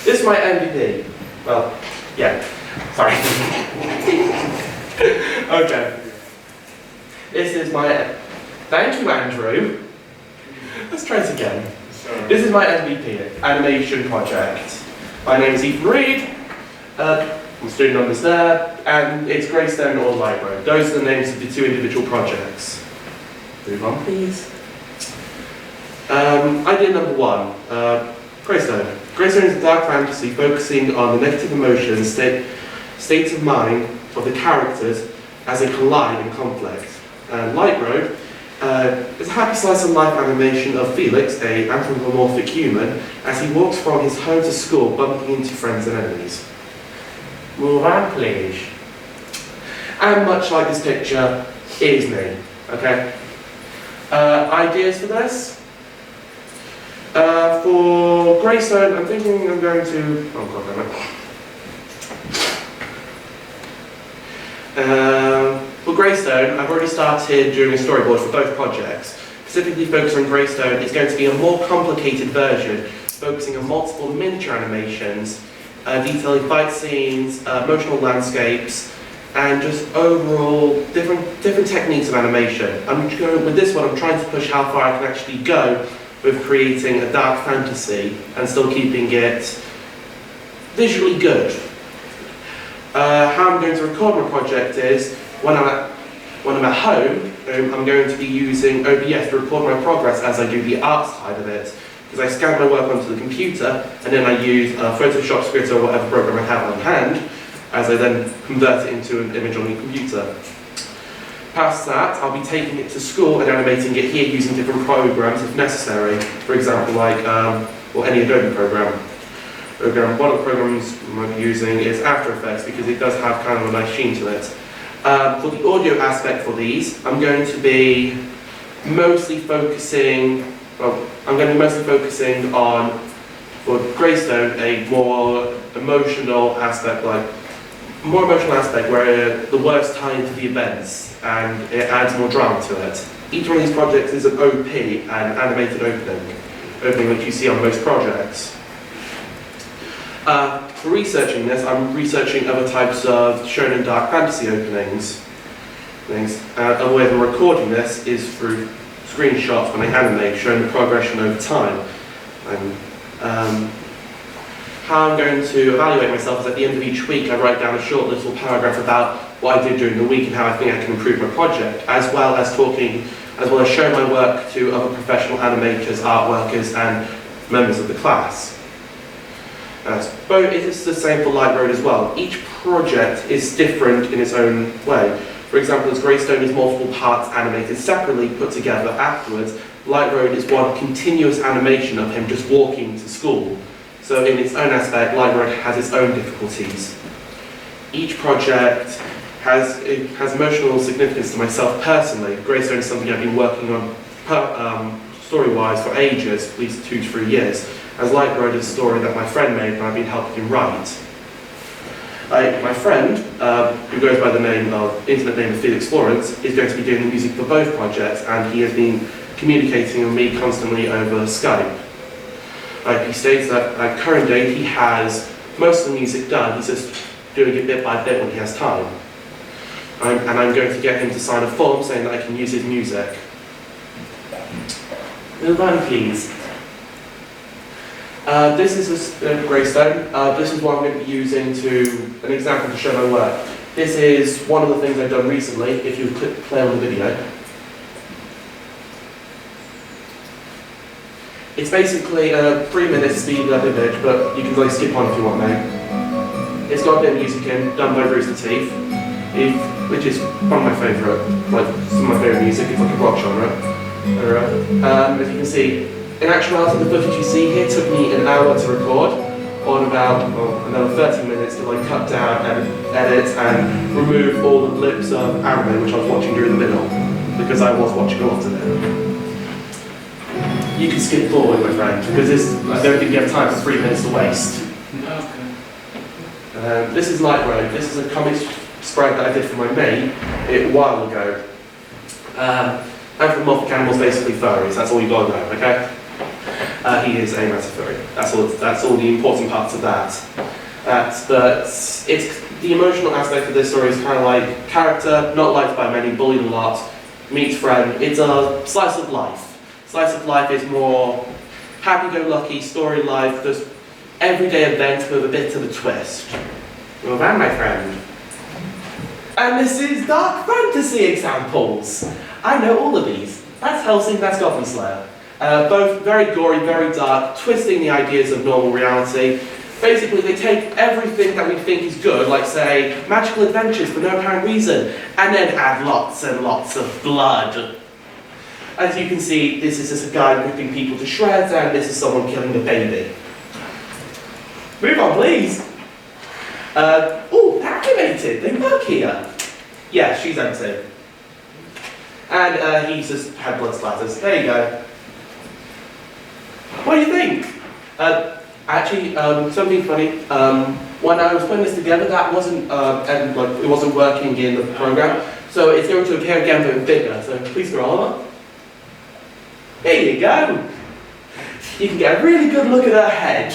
This is my MVP. Well, yeah. Sorry. Okay. This is my... Thank you, Andrew. Let's try this again. This is my MVP animation project. My name is Ethan Reed. My student number's there, and it's Greystone or Light-Road. Those are the names of the two individual projects. Move on, please. Idea number one, Greystone. Greystone is a dark fantasy focusing on the negative emotions, states of mind of the characters as they collide in conflict. Light-Road is a happy slice of life animation of Felix, an anthropomorphic human, as he walks from his home to school, bumping into friends and enemies. Move on, please. And much like this picture, is me. Okay. Ideas for this? For Greystone, I'm thinking I'm going to... Oh, God damn it. For Greystone, I've already started doing a storyboard for both projects. Specifically focused on Greystone, it's going to be a more complicated version, focusing on multiple miniature animations, detailing fight scenes, emotional landscapes, and just overall different techniques of animation. With this one, I'm trying to push how far I can actually go with creating a dark fantasy and still keeping it visually good. How I'm going to record my project is, when I'm at home, I'm going to be using OBS to record my progress as I do the art side of it. Because I scan my work onto the computer, and then I use Photoshop Script or whatever program I have on hand, as I then convert it into an image on the computer. Past that, I'll be taking it to school and animating it here using different programs if necessary. For example, like, or any Adobe program. One of the programs I'm using is After Effects because it does have kind of a nice sheen to it. For the audio aspect for these, I'm going to be mostly focusing on, for Greystone, a more emotional aspect where the words tie into the events and it adds more drama to it. Each one of these projects is an OP, an animated opening which you see on most projects. For researching this, I'm researching other types of shonen dark fantasy openings. A way of recording this is through screenshots when I animate, showing the progression over time. How I'm going to evaluate myself is at the end of each week I write down a short little paragraph about what I did during the week and how I think I can improve my project, as well as showing my work to other professional animators, art workers and members of the class. But it is the same for Light-Road as well. Each project is different in its own way. For example, as Greystone is multiple parts animated separately, put together afterwards, Light-Road is one continuous animation of him just walking to school. So in its own aspect, Light-Road has its own difficulties. Each project has emotional significance to myself personally. Greystone is something I've been working on story-wise for ages, at least 2 to 3 years. As Light-Road is a story that my friend made and I've been helping him write. My friend, who goes by the internet name of Felix Florence, is going to be doing the music for both projects, and he has been communicating with me constantly over Skype. He states that at current date he has most of the music done, he's just doing it bit by bit when he has time. And I'm going to get him to sign a form saying that I can use his music. Move on, please. This is Greystone. This is what I'm going to be using an example to show my work. This is one of the things I've done recently, if you play on the video. It's basically a 3-minute speed up image, but you can skip on if you want now. It's got a bit of music in, done by Rooster Teeth, which is one of my favourite, some of my favourite music, it's like a rock genre. As you can see, in actuality, the footage you see here took me an hour to record, or about another 30 minutes to cut down and edit and remove all the clips of anime which I was watching during the middle, because I was watching a lot of it. You can skip forward, my friend, because I don't think you have time for 3 minutes to waste. This is Light-Road. This is a comic sprite that I did for my mate a while ago. Anthropomorphic animals, basically furries, that's all you gotta know, okay? He is a Matafuri. That's all the important parts of that. But it's the emotional aspect of this story is kind of like character, not liked by many, bullied a lot, meets friend. It's a slice of life. Slice of life is more happy-go-lucky story life. There's everyday events with a bit of a twist. Well, that, my friend. And this is dark fantasy examples. I know all of these. That's Hellsing, that's Goblin Slayer. Both very gory, very dark, twisting the ideas of normal reality. Basically, they take everything that we think is good, like say, magical adventures for no apparent reason, and then add lots and lots of blood. As you can see, this is just a guy ripping people to shreds, and this is someone killing a baby. Move on, please. Oh, activated, they work here. Yeah, she's empty. And he's just had blood splatters. There you go. What do you think? Actually, something funny. When I was putting this together, that wasn't it wasn't working in the program, so it's going to appear again but bigger. So please scroll up. There you go. You can get a really good look at her head.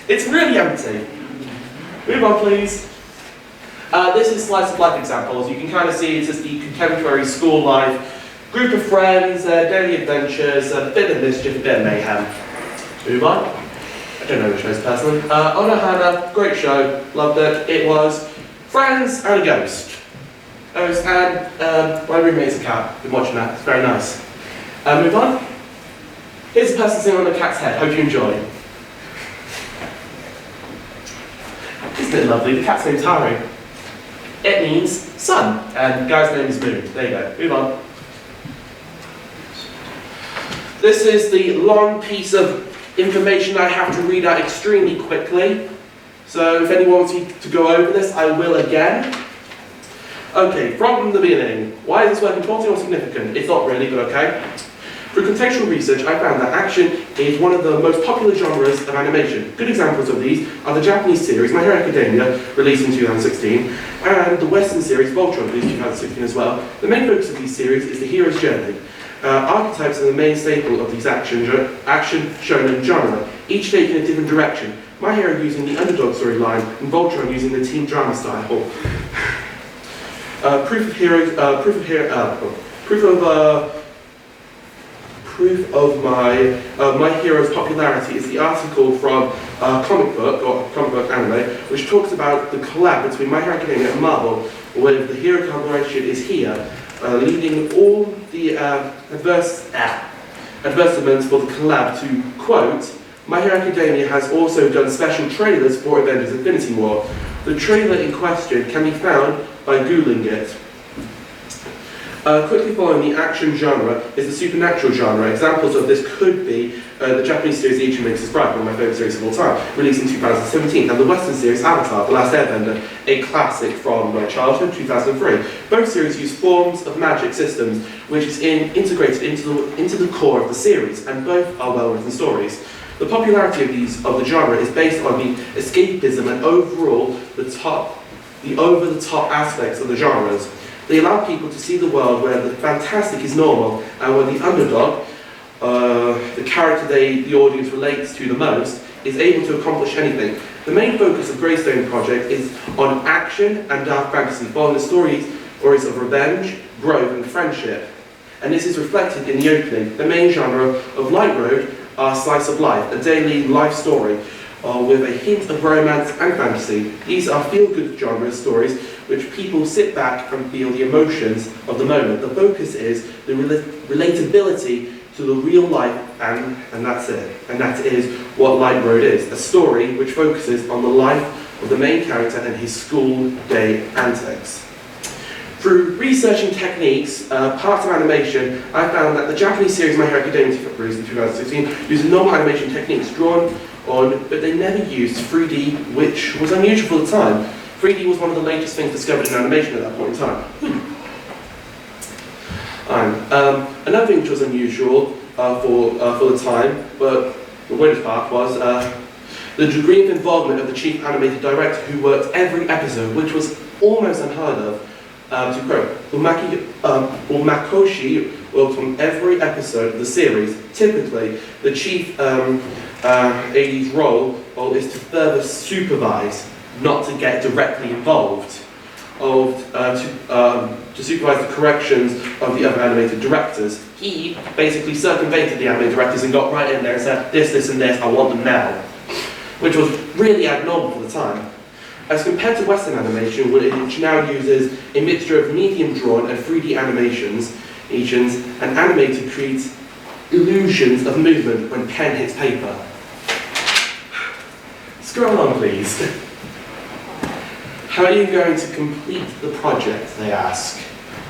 It's really empty. Move on, please. This is slice of life examples. You can kind of see it's just the contemporary school life, group of friends, daily adventures, a bit of mischief, a bit of mayhem. Move on. I don't know the shows personally. Onohana, great show, loved it. It was friends and a ghost. And my roommate's a cat. Been watching that. It's very nice. Move on. Here's a person sitting on a cat's head. Hope you enjoy. Isn't it lovely? The cat's name's Haru. It means sun, and the guy's name is Moon. There you go. Move on. This is the long piece of information I have to read out extremely quickly. So if anyone wants me to go over this, I will again. Okay, from the beginning. Why is this work important or significant? It's not really, but okay. Through contextual research, I found that action is one of the most popular genres of animation. Good examples of these are the Japanese series My Hero Academia, released in 2016, and the Western series Voltron, released in 2016 as well. The main focus of these series is the hero's journey. Archetypes are the main staple of these action shonen genre, each taking a different direction. My Hero using the underdog storyline, and Voltron using the team drama style. Proof of My Hero's popularity is the article from comic book anime, which talks about the collab between My Hero Academia and Marvel, where the hero collaboration is here, leading all the advertisements for the collab to, quote, My Hero Academia has also done special trailers for Avengers Infinity War. The trailer in question can be found by Googling it. Quickly following the action genre is the supernatural genre. Examples of this could be the Japanese series Ichi Makes Us Bright, one of my favourite series of all time, released in 2017, and the Western series Avatar, The Last Airbender, a classic from my childhood, 2003. Both series use forms of magic systems, which is integrated into the core of the series, and both are well-written stories. The popularity of the genre is based on the escapism and overall the over-the-top aspects of the genres. They allow people to see the world where the fantastic is normal and where the underdog, the character the audience relates to the most, is able to accomplish anything. The main focus of Greystone Project is on action and dark fantasy, following the stories of revenge, growth and friendship. And this is reflected in the opening. The main genre of Light Road are slice of life, a daily life story with a hint of romance and fantasy. These are feel-good genre stories which people sit back and feel the emotions of the moment. The focus is the relatability to the real life, and that's it. And that is what Light Road is, a story which focuses on the life of the main character and his school day antics. Through researching techniques, parts of animation, I found that the Japanese series My Hero Academia, released in 2016, uses normal animation techniques drawn on, but they never used 3D, which was unusual for the time. 3D was one of the latest things discovered in animation at that point in time. Another thing which was unusual for the time, but the weirdest part was the degree of involvement of the chief animated director who worked every episode, which was almost unheard of. To quote, Makoshi works on every episode of the series. Typically, the chief AD's role is to further supervise, not to get directly involved, to supervise the corrections of the other animated directors. He basically circumvented the animated directors and got right in there and said, this and this, I want them now. Which was really abnormal for the time. As compared to Western animation, which now uses a mixture of medium-drawn and 3D animations, and animator creates illusions of movement when pen hits paper. Scroll on, please. How are you going to complete the project, they ask.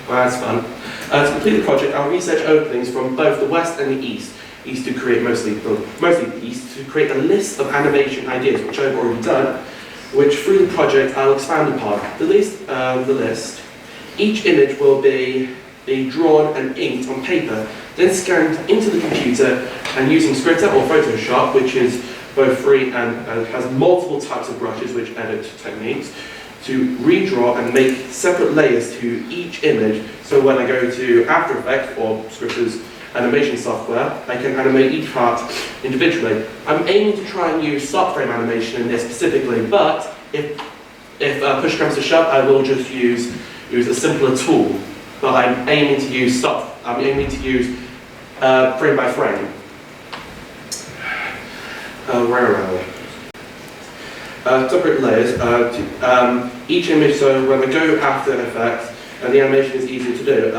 Well, that's fun. To complete the project, I'll research openings from both the West and the East. East to create mostly the East, to create a list of animation ideas, which I've already done, which through the project I'll expand upon. The list, each image will be drawn and inked on paper, then scanned into the computer, and using Scritter or Photoshop, which is both free and has multiple types of brushes which edit techniques, to redraw and make separate layers to each image, so when I go to After Effects or Scripter's animation software, I can animate each part individually. I'm aiming to try and use stop frame animation in this specifically, but if push comes to shove, I will just use a simpler tool. But I'm aiming to use frame by frame. Where are we? Separate layers. Each image, so when I go After Effects, the animation is easier to do.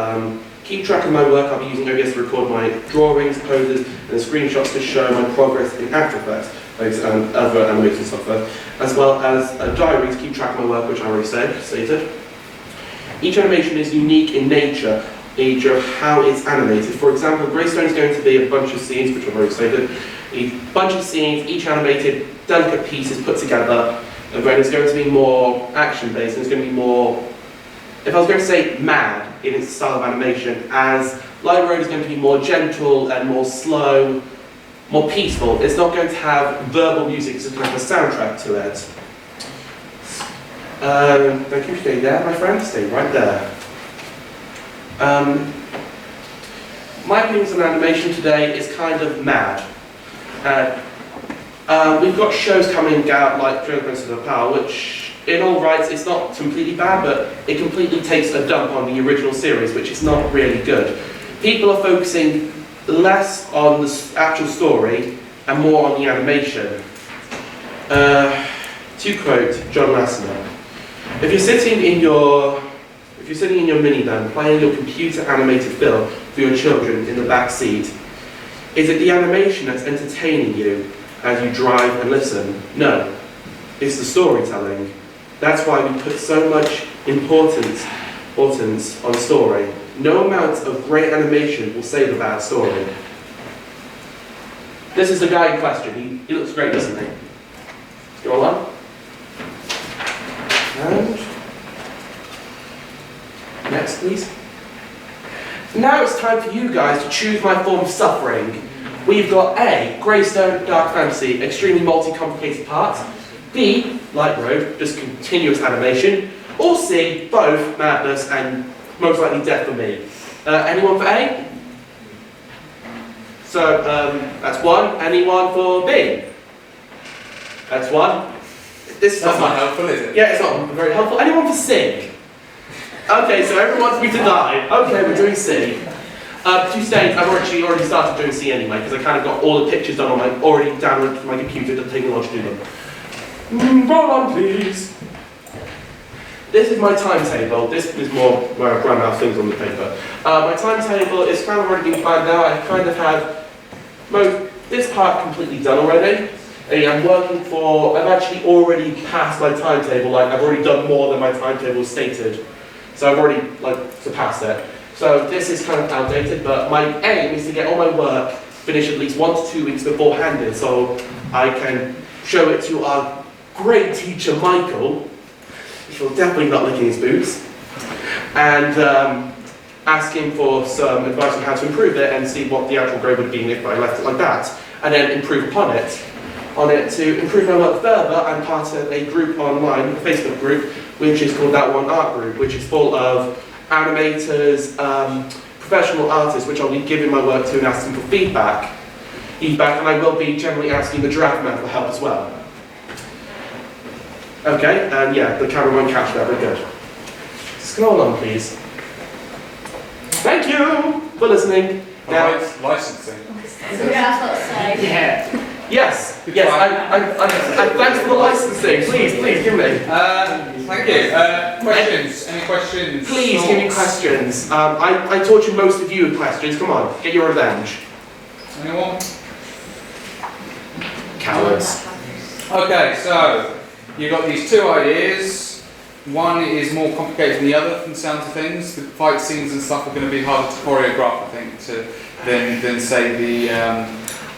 Keep track of my work. I'll be using OBS to record my drawings, poses, and screenshots to show my progress in After Effects and other animation software, as well as a diary to keep track of my work, which I already stated. Each animation is unique in nature of how it's animated. For example, Greystone is going to be a bunch of scenes, which I've already stated. A bunch of scenes, each animated, delicate pieces put together, and then it's going to be more action-based, and it's going to be more, if I was going to say mad in its style of animation, as Light Road is going to be more gentle and more slow, more peaceful. It's not going to have verbal music, it's just going to have a soundtrack to it. Thank you, stay there, my friend, stay right there. My opinions on animation today is kind of mad. We've got shows coming out like Joe Princess of Power, which in all rights it's not completely bad, but it completely takes a dump on the original series, which is not really good. People are focusing less on the actual story and more on the animation. To quote John Lasseter, if you're sitting in your minivan playing your computer animated film for your children in the back seat, is it the animation that's entertaining you as you drive and listen? No, it's the storytelling. That's why we put so much importance on story. No amount of great animation will save a bad story. This is the guy in question. He looks great, doesn't he? Go on. And next, please. Now it's time for you guys to choose my form of suffering. We've got A, Greystone, Dark Fantasy, extremely multi-complicated parts. B, Light Road, just continuous animation. Or C, both madness and most likely death for me. Anyone for A? So, that's one. Anyone for B? That's one. This is That's not helpful, is it? Yeah, it's not very helpful. Anyone for C? Okay, so everyone wants me to die. Okay, we're doing C. To stage, I've already started doing C anyway, because I kind of got all the pictures done on already downloaded to my computer. It doesn't take me long to do them. Roll on, please. This is my timetable. This is more where I run out things on the paper. My timetable is kind of already been planned out. I kind of have this part completely done already. I've actually already passed my timetable. Like I've already done more than my timetable stated. So I've already surpassed it. So this is kind of outdated, but my aim is to get all my work finished at least 1 to 2 weeks beforehand, so I can show it to our great teacher Michael, which will definitely not licking his boots, and ask him for some advice on how to improve it and see what the actual grade would be if I left it like that, and then improve upon it. To improve my work further, I'm part of a group online, a Facebook group, which is called That One Art Group, which is full of animators, professional artists, which I'll be giving my work to and asking for feedback, and I will be generally asking the draft man for help as well. Okay, and yeah, the camera won't catch that, very good. Scroll on, please. Thank you for listening. Now, licensing. Yeah. yes, thanks for the licensing. Please, give me. Thank you. Questions? Any questions? Please give me questions. I tortured most of you with questions. Come on, get your revenge. Anyone? Cowards. Okay, so you've got these two ideas. One is more complicated than the other from the sounds of things. The fight scenes and stuff are going to be harder to choreograph, I think, than say the.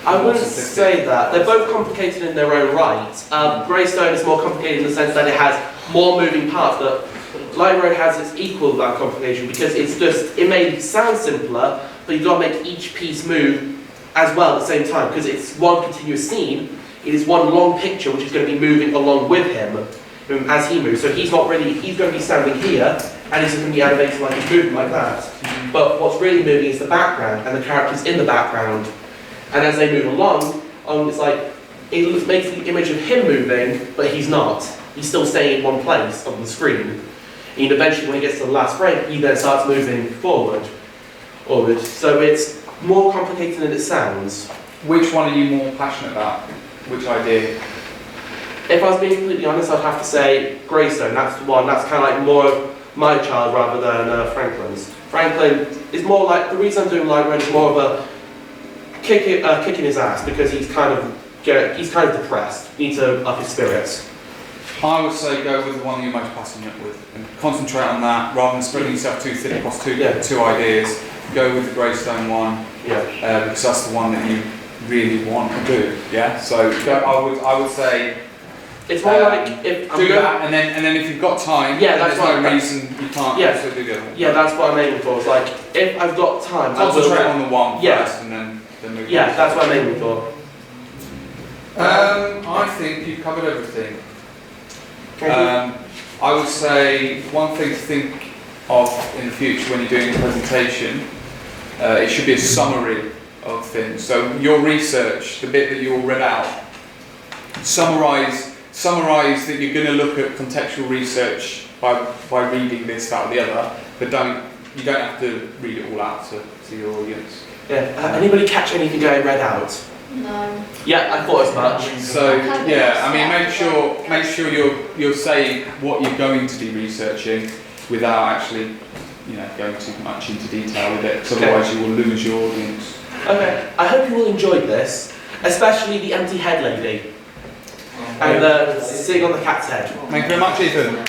I wouldn't say that. They're both complicated in their own right. Greystone is more complicated in the sense that it has more moving parts. But Light Road has its equal amount of complication because it may sound simpler, but you've got to make each piece move as well at the same time because it's one continuous scene. It is one long picture which is going to be moving along with him as he moves. So he's going to be standing here and he's going to be animating like he's moving like that. But what's really moving is the background and the characters in the background. And as they move along, it's like, it makes the image of him moving, but he's not. He's still staying in one place on the screen. And eventually when he gets to the last frame, he then starts moving forward. So it's more complicated than it sounds. Which one are you more passionate about? Which idea? If I was being completely honest, I'd have to say Greystone. That's the one. That's kind of like more of my child rather than Franklin's. Franklin is more like, the reason I'm doing Light Road is more of a kicking his ass because he's kind of depressed. He needs to up his spirits. I would say go with the one you're most passionate with and concentrate on that rather than spreading yourself too thin across two ideas. Go with the Greystone one because that's the one that you really want to do. Yeah. So I would say it's more like if do that and then if you've got time, that's there's no reason you can't also do the other one. Yeah, that's what I'm aiming for. It's like if I've got time, concentrate on the one first and then move. Yeah, that's what I'm aiming for. I think you've covered everything. I would say one thing to think of in the future when you're doing a presentation, it should be a summary of things. So your research, the bit that you all read out, summarise that you're going to look at contextual research by reading this, that or the other, but you don't have to read it all out to your audience. Yeah. Anybody catch anything I read out? No. Yeah, I thought as much. So yeah, I mean, make sure you're saying what you're going to be researching without actually, going too much into detail with it. Because otherwise, you will lose your audience. Okay. I hope you all enjoyed this, especially the empty head lady and sitting on the cat's head. Thank you very much, Ethan.